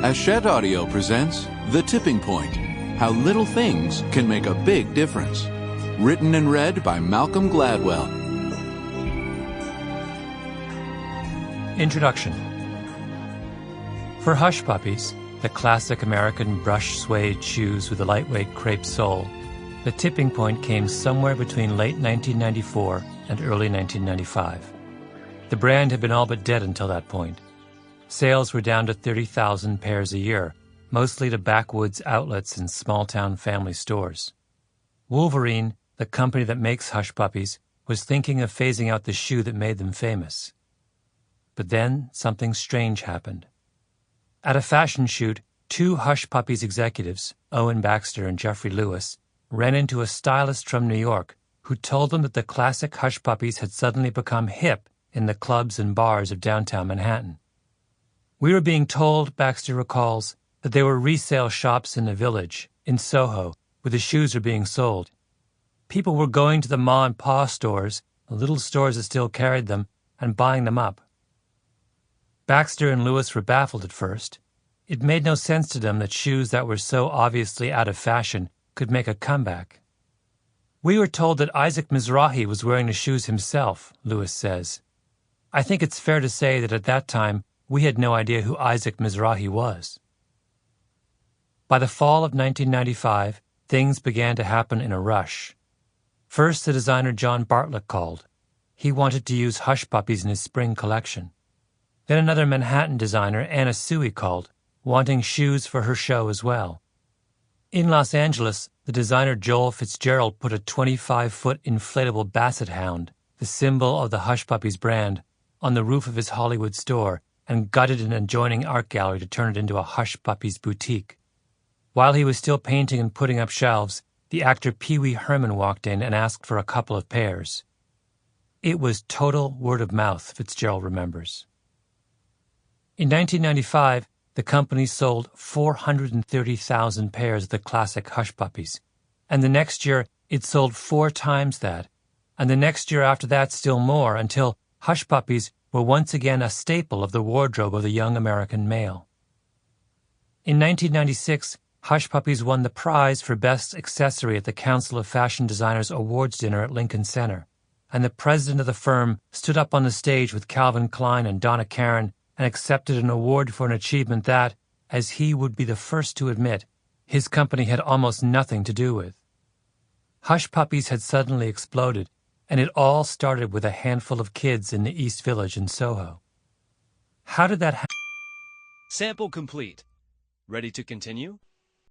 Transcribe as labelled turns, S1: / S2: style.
S1: Ashed Audio presents The Tipping Point, How Little Things Can Make a Big Difference. Written and read by Malcolm Gladwell.
S2: Introduction. For hush puppies, the classic American brush suede shoes with a lightweight crepe sole, the tipping point came somewhere between late 1994 and early 1995. The brand had been all but dead until that point. Sales were down to 30,000 pairs a year, mostly to backwoods outlets and small-town family stores. Wolverine, the company that makes hush puppies, was thinking of phasing out the shoe that made them famous. But then something strange happened. At a fashion shoot, two Hush Puppies executives, Owen Baxter and Jeffrey Lewis, ran into a stylist from New York who told them that the classic Hush Puppies had suddenly become hip in the clubs and bars of downtown Manhattan. We were being told, Baxter recalls, that there were resale shops in the Village, in Soho, where the shoes were being sold. People were going to the ma and pa stores, the little stores that still carried them, and buying them up. Baxter and Lewis were baffled at first. It made no sense to them that shoes that were so obviously out of fashion could make a comeback. We were told that Isaac Mizrahi was wearing the shoes himself, Lewis says. I think it's fair to say that at that time, we had no idea who Isaac Mizrahi was. By the fall of 1995, things began to happen in a rush. First, the designer John Bartlett called. He wanted to use hush puppies in his spring collection. Then another Manhattan designer, Anna Sui, called, wanting shoes for her show as well. In Los Angeles, the designer Joel Fitzgerald put a 25-foot inflatable basset hound, the symbol of the Hush Puppies brand, on the roof of his Hollywood store and gutted an adjoining art gallery to turn it into a Hush Puppies boutique. While he was still painting and putting up shelves, the actor Pee Wee Herman walked in and asked for a couple of pairs. It was total word of mouth, Fitzgerald remembers. In 1995, the company sold 430,000 pairs of the classic Hush Puppies, and the next year it sold 4 times that, and the next year after that still more, until Hush Puppies were once again a staple of the wardrobe of the young American male. In 1996, Hush Puppies won the prize for Best Accessory at the Council of Fashion Designers Awards dinner at Lincoln Center, and the president of the firm stood up on the stage with Calvin Klein and Donna Karan and accepted an award for an achievement that, as he would be the first to admit, his company had almost nothing to do with. Hush Puppies had suddenly exploded, and it all started with a handful of kids in the East Village in Soho. How did that happen?
S3: Sample complete. Ready to continue?